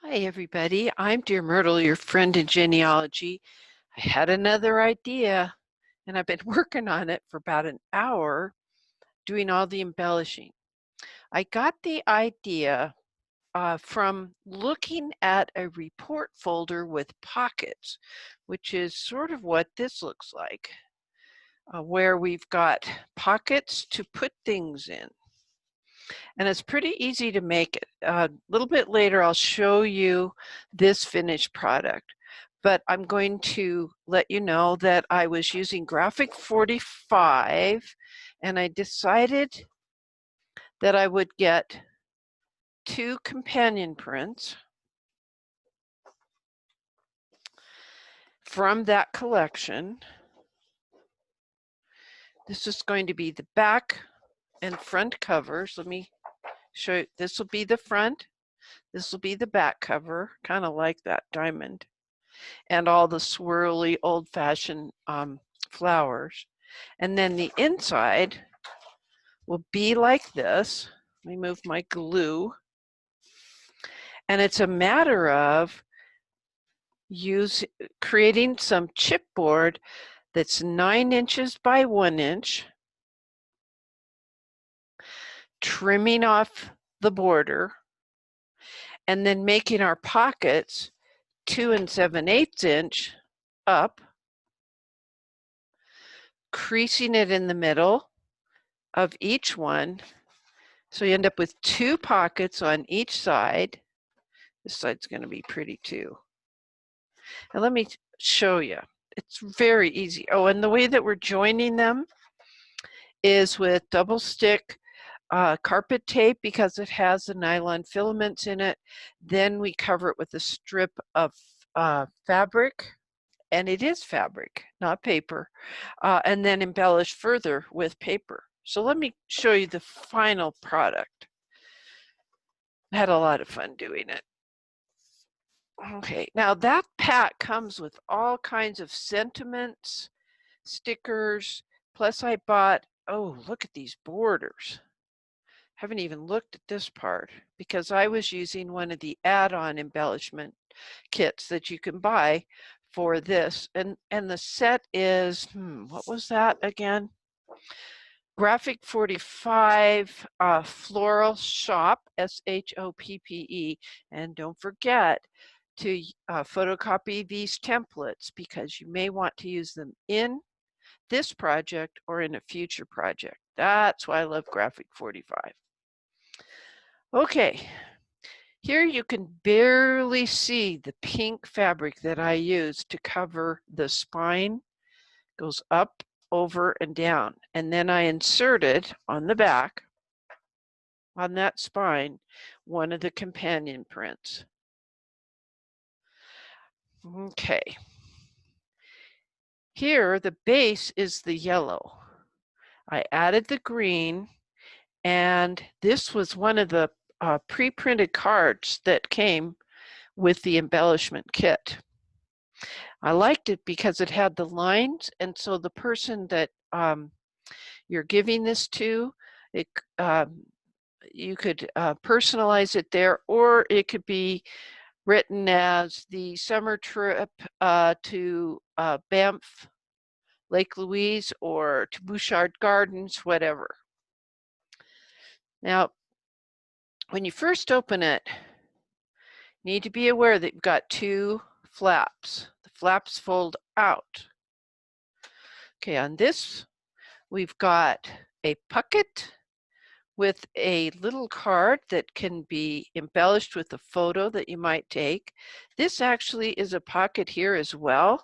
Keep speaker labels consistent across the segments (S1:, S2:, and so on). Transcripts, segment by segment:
S1: Hi, everybody. I'm Dear Myrtle, your friend in genealogy. I had another idea, and I've been working on it for about an hour, doing all the embellishing. I got the idea from looking at a report folder with pockets, which is sort of what this looks like, where we've got pockets to put things in. And it's pretty easy to make it. A little bit later, I'll show you this finished product. But I'm going to let you know that I was using Graphic 45, and I decided that I would get 2 companion prints from that collection. This is going to be the back and front covers. Let me show you. This will be the front. This will be the back cover, kind of like that diamond, and all the swirly old-fashioned flowers. And then the inside will be like this. Let me move my glue. And it's a matter of creating some chipboard that's 9 inches by 1 inch, trimming off the border, and then making our pockets 2 7/8 inch up, creasing it in the middle of each one. So you end up with 2 pockets on each side. This side's going to be pretty too. And let me show you. It's very easy. Oh, and the way that we're joining them is with double stick carpet tape, because it has the nylon filaments in it. Then we cover it with a strip of fabric, and it is fabric, not paper, and then embellish further with paper. So let me show you the final product. I had a lot of fun doing it. Okay, now that pack comes with all kinds of sentiments, stickers, plus I bought, oh, look at these borders. Haven't even looked at this part because I was using one of the add-on embellishment kits that you can buy for this. And the set is, what was that again? Graphic 45 Floral Shoppe, Shoppe. And don't forget to photocopy these templates, because you may want to use them in this project or in a future project. That's why I love Graphic 45. Okay, here you can barely see the pink fabric that I used to cover the spine. Goes up, over, and down. And then I inserted on the back, on that spine, one of the companion prints. Okay. Here, the base is the yellow. I added the green, and this was one of the pre-printed cards that came with the embellishment kit. I liked it because it had the lines, and so the person that you're giving this to, you could personalize it there, or it could be written as the summer trip to Banff, Lake Louise, or to Bouchard Gardens, whatever. Now, when you first open it, you need to be aware that you've got 2 flaps. The flaps fold out. Okay, on this, we've got a pocket with a little card that can be embellished with a photo that you might take. This actually is a pocket here as well.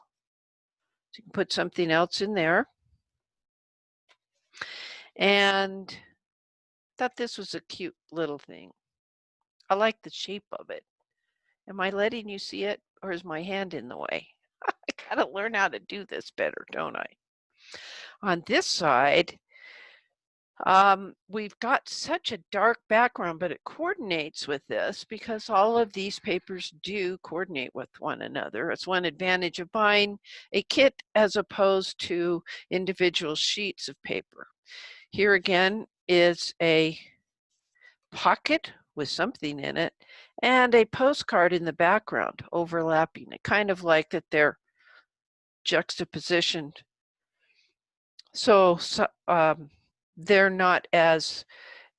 S1: So you can put something else in there. And I thought this was a cute little thing. I like the shape of it. Am I letting you see it, or is my hand in the way? I gotta learn how to do this better, don't I? On this side, we've got such a dark background, but it coordinates with this because all of these papers do coordinate with one another. It's one advantage of buying a kit as opposed to individual sheets of paper. Here again is a pocket with something in it, and a postcard in the background overlapping it, kind of like that they're juxtapositioned. So they're not as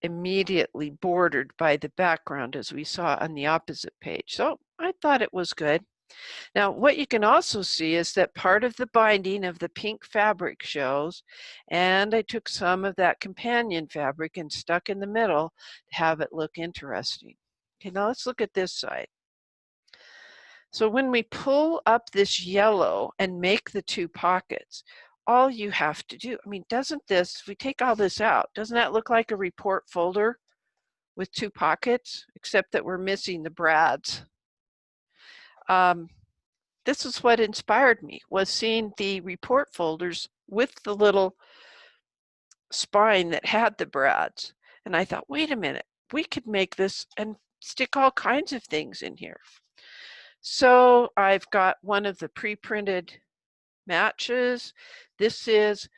S1: immediately bordered by the background as we saw on the opposite page. So I thought it was good. Now, what you can also see is that part of the binding of the pink fabric shows, and I took some of that companion fabric and stuck in the middle to have it look interesting. Okay, now let's look at this side. So when we pull up this yellow and make the two pockets, all you have to do, I mean, doesn't this, if we take all this out, doesn't that look like a report folder with two pockets, except that we're missing the brads? This is what inspired me, was seeing the report folders with the little spine that had the brads. And I thought, wait a minute, we could make this and stick all kinds of things in here. So I've got one of the pre-printed matches. This is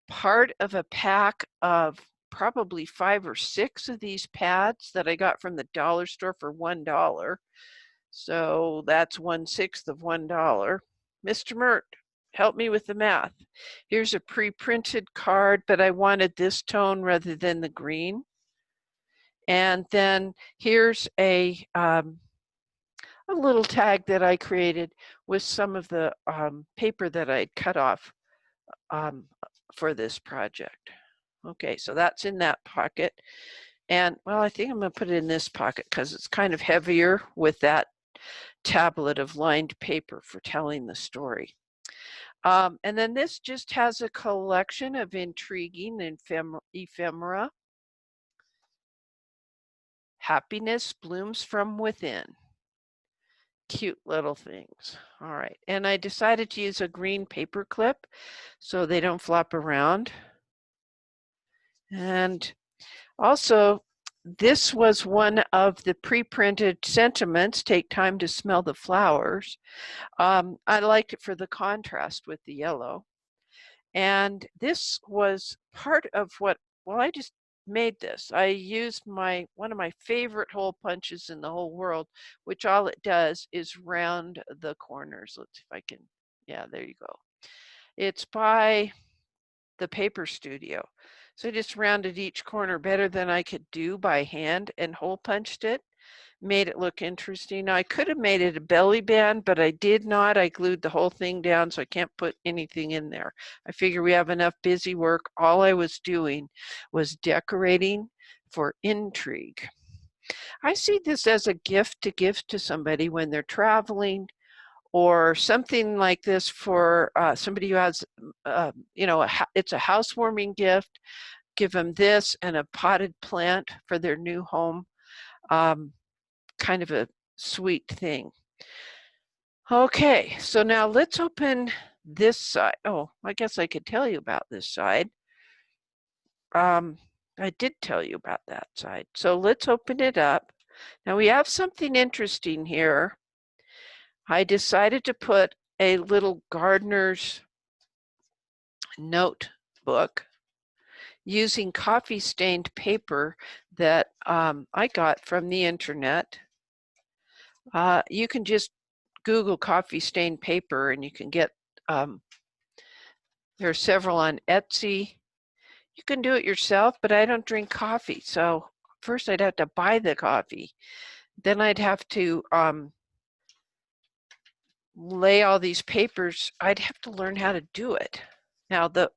S1: part of a pack of probably 5 or 6 of these pads that I got from the dollar store for $1. So that's 1/6 of $1. Mr. Myrt, help me with the math. Here's a pre-printed card, but I wanted this tone rather than the green. And then here's a little tag that I created with some of the paper that I'd cut off for this project. Okay, so that's in that pocket. And well, I think I'm going to put it in this pocket because it's kind of heavier with that tablet of lined paper for telling the story. And then this just has a collection of intriguing ephemera. Happiness blooms from within. Cute little things. All right, and I decided to use a green paper clip so they don't flop around. And also, this was one of the pre-printed sentiments, take time to smell the flowers. I liked it for the contrast with the yellow. And this was part of what, well, I just made this. I used one of my favorite hole punches in the whole world, which all it does is round the corners. Let's see if I can, yeah, there you go. It's by the Paper Studio. So I just rounded each corner better than I could do by hand and hole punched it. Made it look interesting. Now I could have made it a belly band, but I did not. I glued the whole thing down, so I can't put anything in there. I figure we have enough busy work. All I was doing was decorating for intrigue. I see this as a gift to give to somebody when they're traveling, or something like this for somebody who has, you know, it's a housewarming gift. Give them this and a potted plant for their new home. Kind of a sweet thing. Okay, so now let's open this side. Oh, I guess I could tell you about this side. I did tell you about that side. So let's open it up. Now we have something interesting here. I decided to put a little gardener's notebook using coffee stained paper that I got from the internet. You can just Google coffee stained paper and you can get, there are several on Etsy. You can do it yourself, but I don't drink coffee. So first I'd have to buy the coffee. Then I'd have to lay all these papers. I'd have to learn how to do it. Now the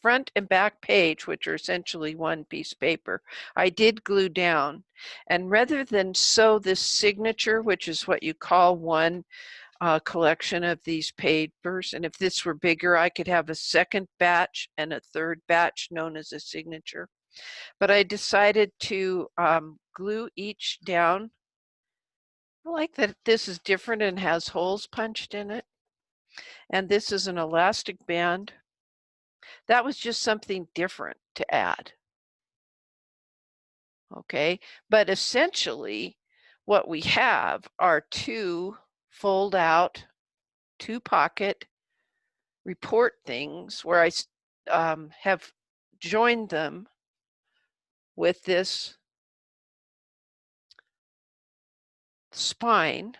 S1: front and back page, which are essentially one piece of paper, I did glue down. And rather than sew this signature, which is what you call one collection of these papers, and if this were bigger, I could have a second batch and a third batch known as a signature. But I decided to glue each down. I like that this is different and has holes punched in it. And this is an elastic band. That was just something different to add. Okay, but essentially what we have are two fold out, two pocket report things where I have joined them with this spine.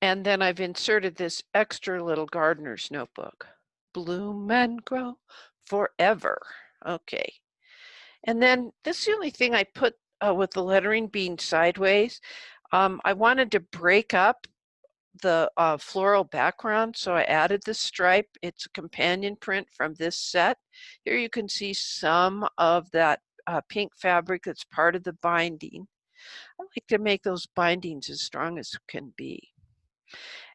S1: And then I've inserted this extra little gardener's notebook. Bloom and grow forever. Okay. And then this is the only thing I put with the lettering being sideways. I wanted to break up the floral background, so I added the stripe. It's a companion print from this set. Here you can see some of that pink fabric that's part of the binding. I like to make those bindings as strong as can be.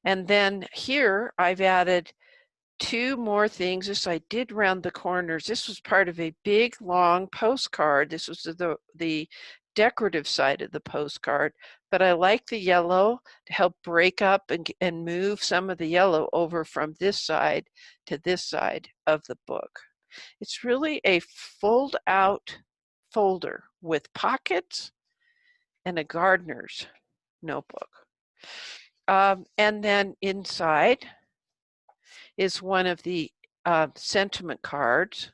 S1: And then here I've added 2 more things. This I did round the corners. This was part of a big long postcard. This was the decorative side of the postcard, but I like the yellow to help break up and move some of the yellow over from this side to this side of the book. It's really a fold out folder with pockets and a gardener's notebook. And then inside is one of the sentiment cards.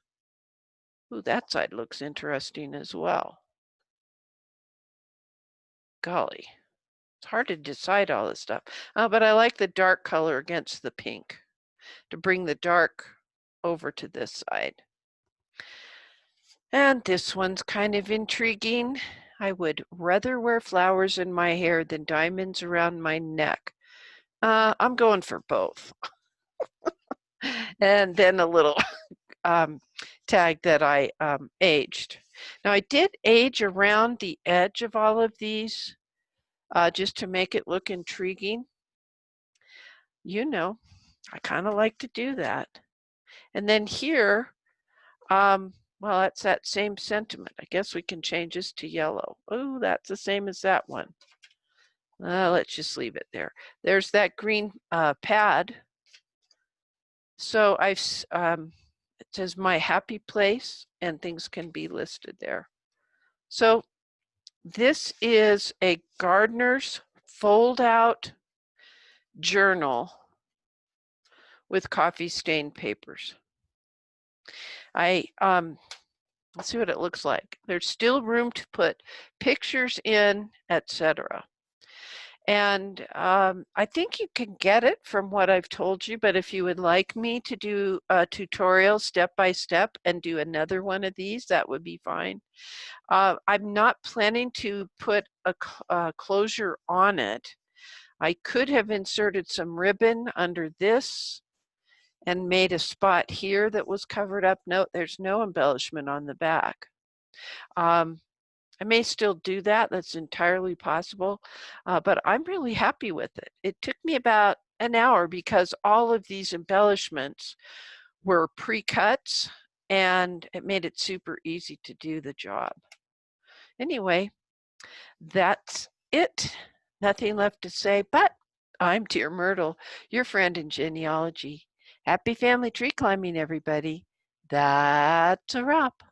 S1: Ooh, that side looks interesting as well. Golly, it's hard to decide all this stuff. But I like the dark color against the pink to bring the dark over to this side. And this one's kind of intriguing. I would rather wear flowers in my hair than diamonds around my neck. I'm going for both. And then a little tag that I aged. Now I did age around the edge of all of these just to make it look intriguing. You know, I kind of like to do that. And then here, well, that's that same sentiment. I guess we can change this to yellow. Oh, that's the same as that one. Let's just leave it there. There's that green pad. So I've it says my happy place, and things can be listed there. So this is a gardener's fold out journal with coffee stained papers. Let's see what it looks like. There's still room to put pictures in, etc. And I think you can get it from what I've told you, but if you would like me to do a tutorial step by step and do another one of these, that would be fine. I'm not planning to put a closure on it. I could have inserted some ribbon under this and made a spot here that was covered up. Note, there's no embellishment on the back. I may still do that. That's entirely possible, but I'm really happy with it. It took me about an hour because all of these embellishments were pre-cuts and it made it super easy to do the job. Anyway, that's it. Nothing left to say, but I'm Dear Myrtle, your friend in genealogy. Happy family tree climbing, everybody. That's a wrap.